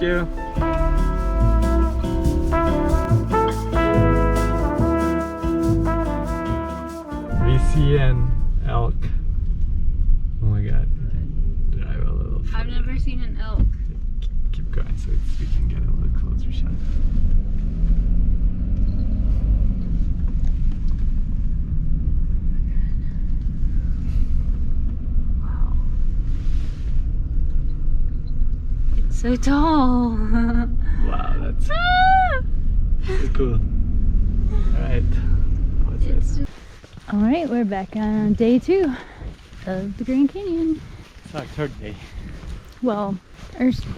you. We see an elk. Oh my god. Drive a little further. I've never seen an elk. Keep going so we can get a little closer shot. Wow. It's so tall. Wow, that's so cool. Alright. Alright, we're back on day 2 of the Grand Canyon. It's our 3rd day. Well,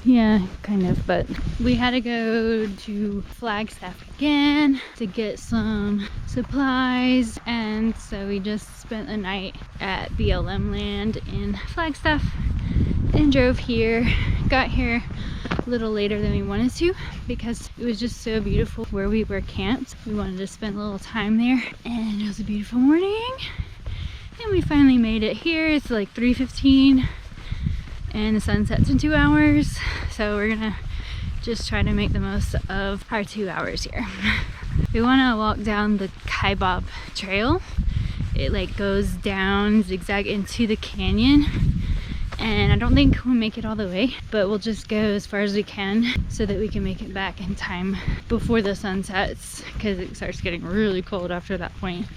yeah, kind of, but we had to go to Flagstaff again to get some supplies, and so we just spent the night at BLM land in Flagstaff and drove here. Got here a little later than we wanted to because it was just so beautiful where we were camped. We wanted to spend a little time there, and it was a beautiful morning, and we finally made it here. It's like 3:15 and the sun sets in 2 hours, so we're gonna just try to make the most of our 2 hours here. We want to walk down the Kaibab trail. It like goes down zigzag into the canyon, and I don't think we'll make it all the way, but we'll just go as far as we can so that we can make it back in time before the sun sets, because it starts getting really cold after that point.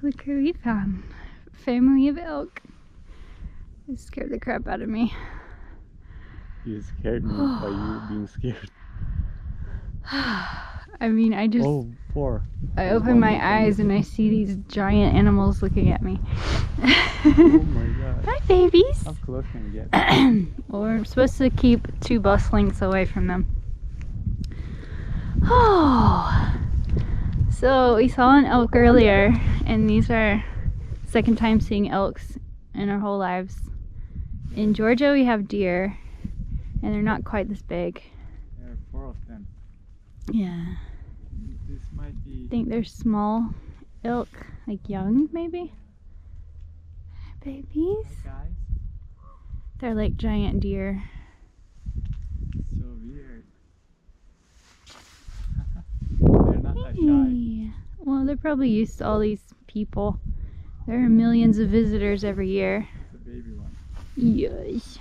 Look who we found. Family of elk. It scared the crap out of me. You scared me by you being scared. I mean, I just... Oh, 4. I open my eyes and I see these giant animals looking at me. Oh my god. Hi, babies! How close can we get? Well, we're supposed to keep 2 bus lengths away from them. Oh! So, we saw an elk earlier, and these are second time seeing elks in our whole lives. In Georgia, we have deer, and they're not quite this big. There are 4 of them. Yeah. This might be... I think they're small elk, like young, maybe? Babies? Hi guys. They're like giant deer. So weird. They're not that shy. Well, they're probably used to all these people. There are millions of visitors every year. The baby one. Yes.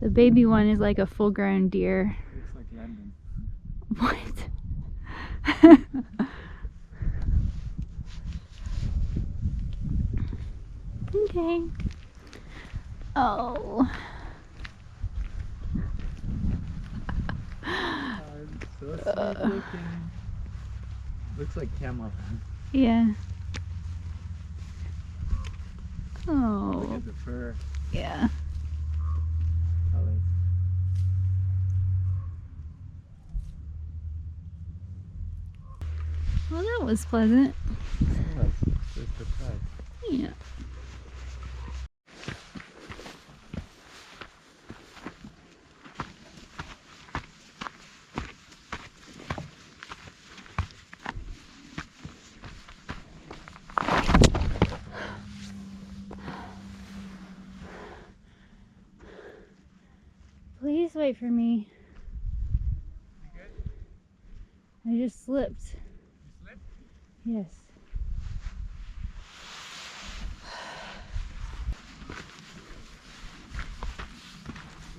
The baby one is like a full-grown deer. Looks like London. What? Okay. Oh. So sweet looking. Looks like camel. Yeah. Look Oh. at the fur Yeah. colors. Well, that was pleasant. Yes, just a surprise. Yeah. Please wait for me. You good? I just slipped. You slipped? Yes.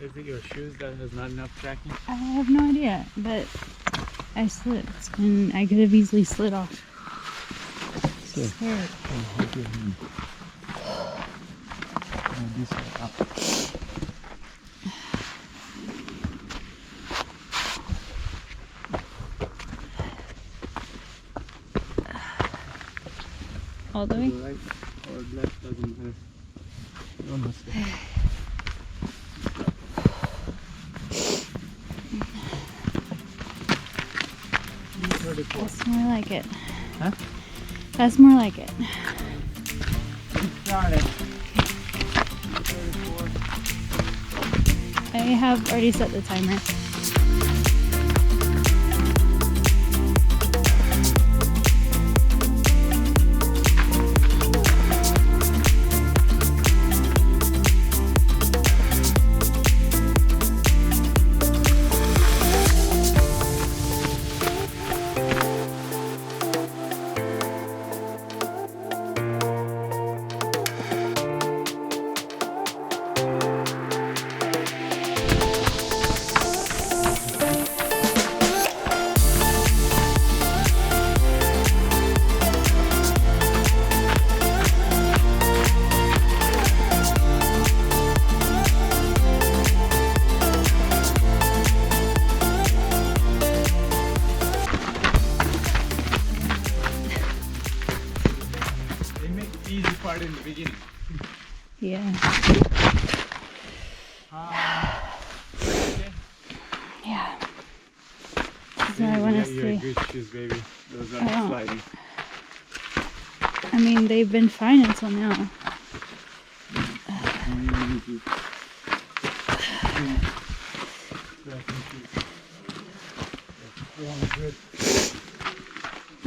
Is it your shoes that has not enough tracking? I have no idea, but I slipped and I could have easily slid off. Sure. Scared. Hold your hand. This way up. All the way? Right or left doesn't matter. Almost there. That's more like it. Huh? That's more like it. Started. I have already set the timer. Okay. Yeah. So I want to see. Good shoes, baby. Those are Oh. sliding. I mean, they've been fine until now.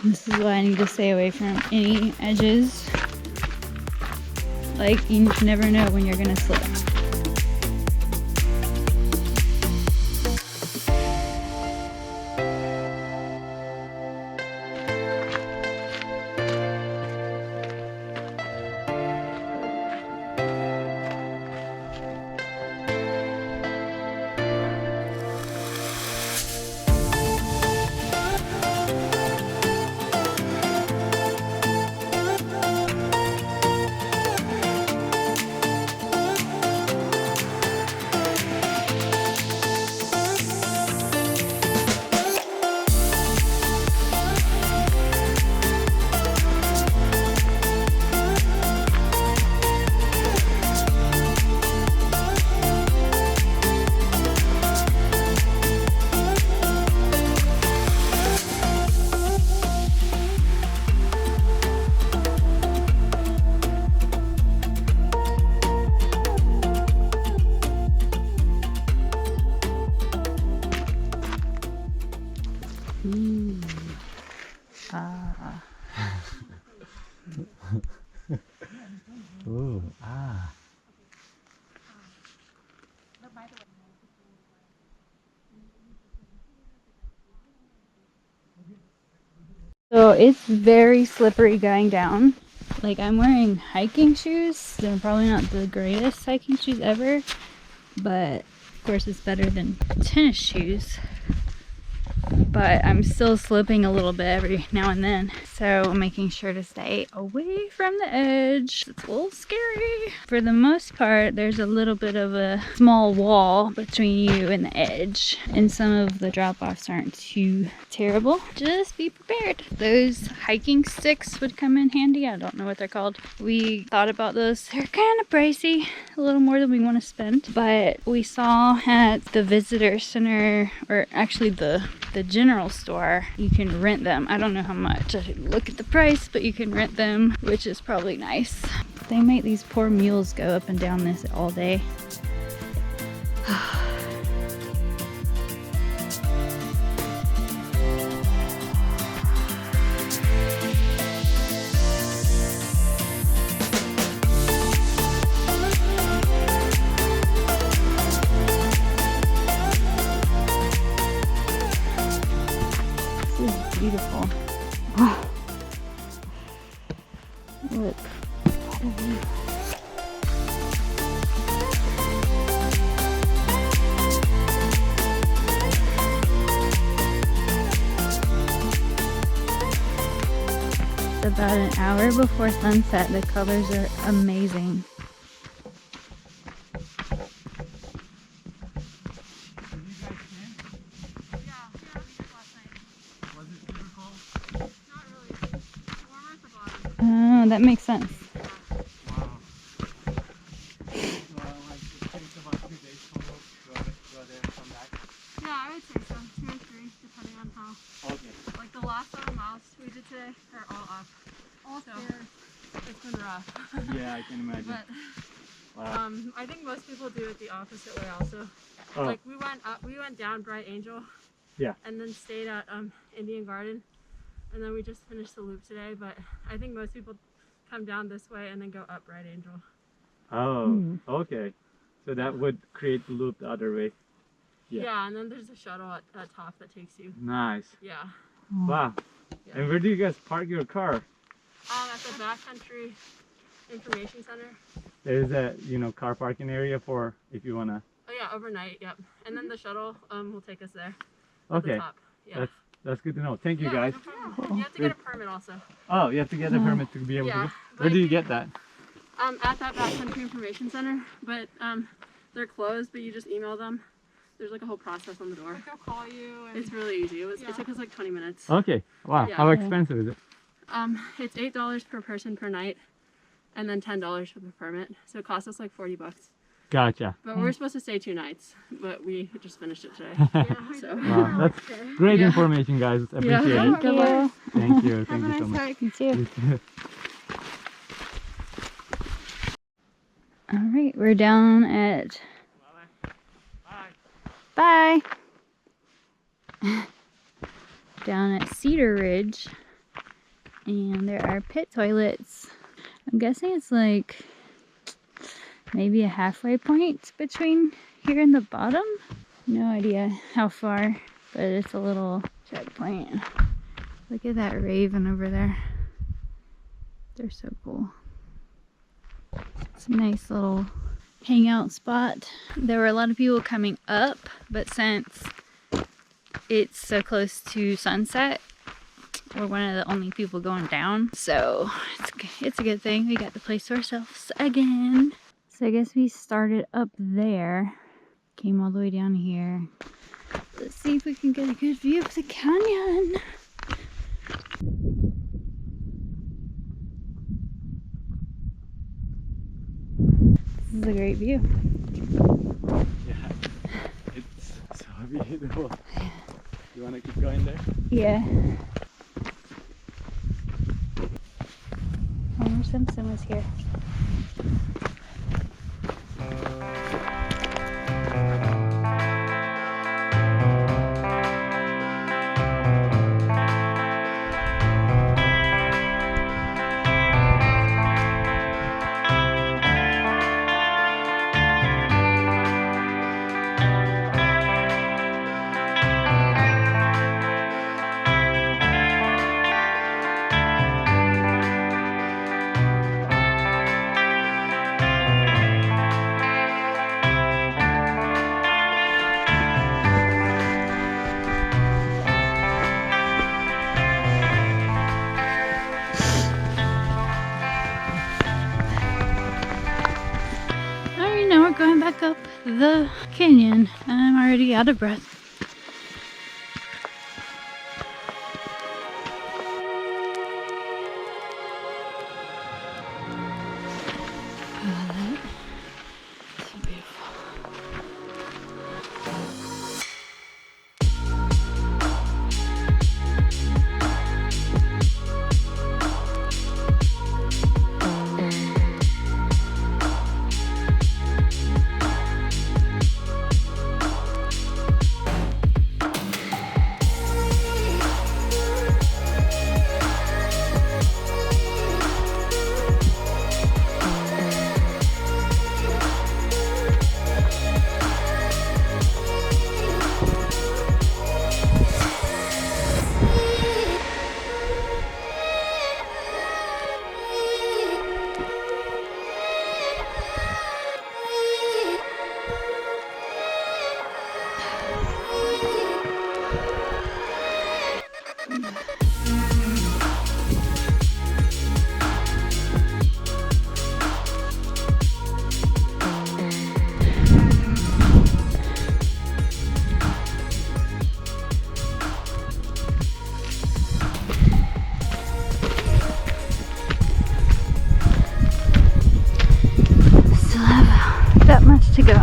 This is why I need to stay away from any edges. Like, you never know when you're gonna slip. Ooh, ah. So it's very slippery going down. Like, I'm wearing hiking shoes. They're probably not the greatest hiking shoes ever, but of course it's better than tennis shoes. But I'm still slipping a little bit every now and then, so I'm making sure to stay away from the edge. It's a little scary. For the most part, there's a little bit of a small wall between you and the edge, and some of the drop-offs aren't too terrible. Just be prepared. Those hiking sticks would come in handy. I don't know what they're called. We thought about those. They're kind of pricey, a little more than we want to spend, but we saw at the visitor center, or actually the general store, you can rent them. I don't know how much. I didn't look at the price, but you can rent them, which is probably nice. They make these poor mules go up and down this all day. Beautiful. Wow. Look. What a view. It's about an hour before sunset. The colors are amazing. Oh, that makes sense. Yeah, I would say so. 2 or 3, depending on how. Okay. Like the last 7 miles we did today are all up. All stairs. It's been rough. Yeah, I can imagine. But Wow. I think most people do it the opposite way also. Oh. Like we went up, we went down Bright Angel. Yeah. And then stayed at Indian Garden, and then we just finished the loop today. But I think most people come down this way and then go up Bright Angel. Oh, okay. So that would create the loop the other way. Yeah. Yeah, and then there's a shuttle at top that takes you. Nice. Yeah. Wow. Yeah. And where do you guys park your car? At the Backcountry Information Center. There's a, car parking area for if you wanna. Oh yeah, overnight. Yep. And then the shuttle will take us there. At the Okay. top. Yeah. That's good to know. Thank you, guys. No problem. You have to get a permit also. Oh, you have to get a permit to be able to Yeah, go. Where but do you get that? At that Backcountry Information Center, but they're closed. But you just email them. There's like a whole process on the door. They'll call you. And It's really easy. It took us like 20 minutes. Okay. Wow. Yeah. How expensive is it? It's $8 per person per night, and then $10 for the permit. So it cost us like 40 bucks. Gotcha. But we were supposed to stay 2 nights, but we just finished it today. So. Wow, that's great information, guys. Appreciate it. Thank you. Thank you. Thank you so much. You too. All right, we're down at. Bye. Down at Cedar Ridge, and there are pit toilets. I'm guessing it's like maybe a halfway point between here and the bottom. No idea how far, but it's a little checkpoint. Look at that raven over there. They're so cool. It's a nice little hangout spot. There were a lot of people coming up, but since it's so close to sunset, we're one of the only people going down. So it's a good thing. We got the place to ourselves again. So I guess we started up there, came all the way down here. Let's see if we can get a good view of the canyon. This is a great view. Yeah, it's so beautiful. You want to keep going there? Yeah. Homer Simpson was here. Going back up the canyon, and I'm already out of breath. Oh, that's so beautiful. To go.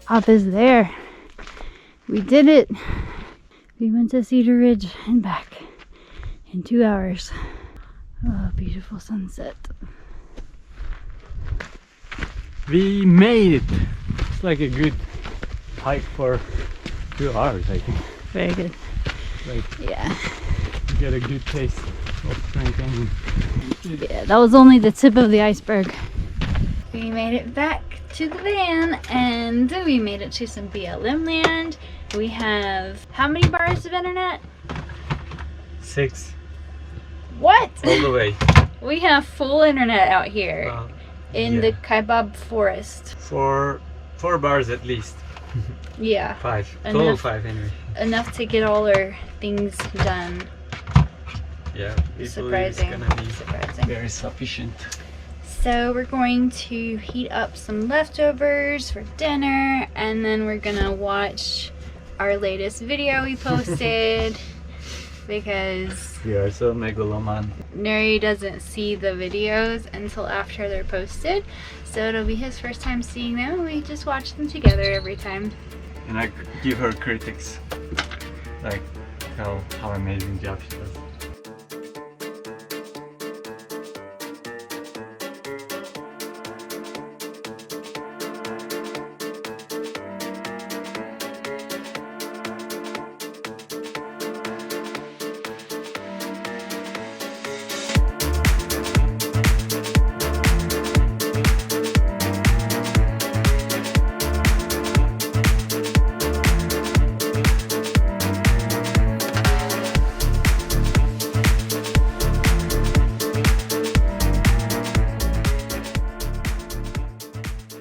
Up is there. We did it. We went to Cedar Ridge and back in 2 hours. Oh, beautiful sunset. We made it. It's like a good hike for 2 hours, I think. Very good. Like, yeah. You get a good taste of Grand Canyon. Yeah, that was only the tip of the iceberg. We made it back to the van, and we made it to some BLM land. We have how many bars of internet? 6. What? All the way. We have full internet out here in the yeah. Kaibab forest. 4 bars at least. Yeah. 5. Total 5 anyway. Enough to get all our things done. Yeah. Surprising. It's gonna be Surprising. very sufficient. So we're going to heat up some leftovers for dinner, and then we're gonna watch our latest video we posted. because We are so megaloman. Neri doesn't see the videos until after they're posted. So it'll be his first time seeing them, and we just watch them together every time. And I give her critics, like how amazing job she does.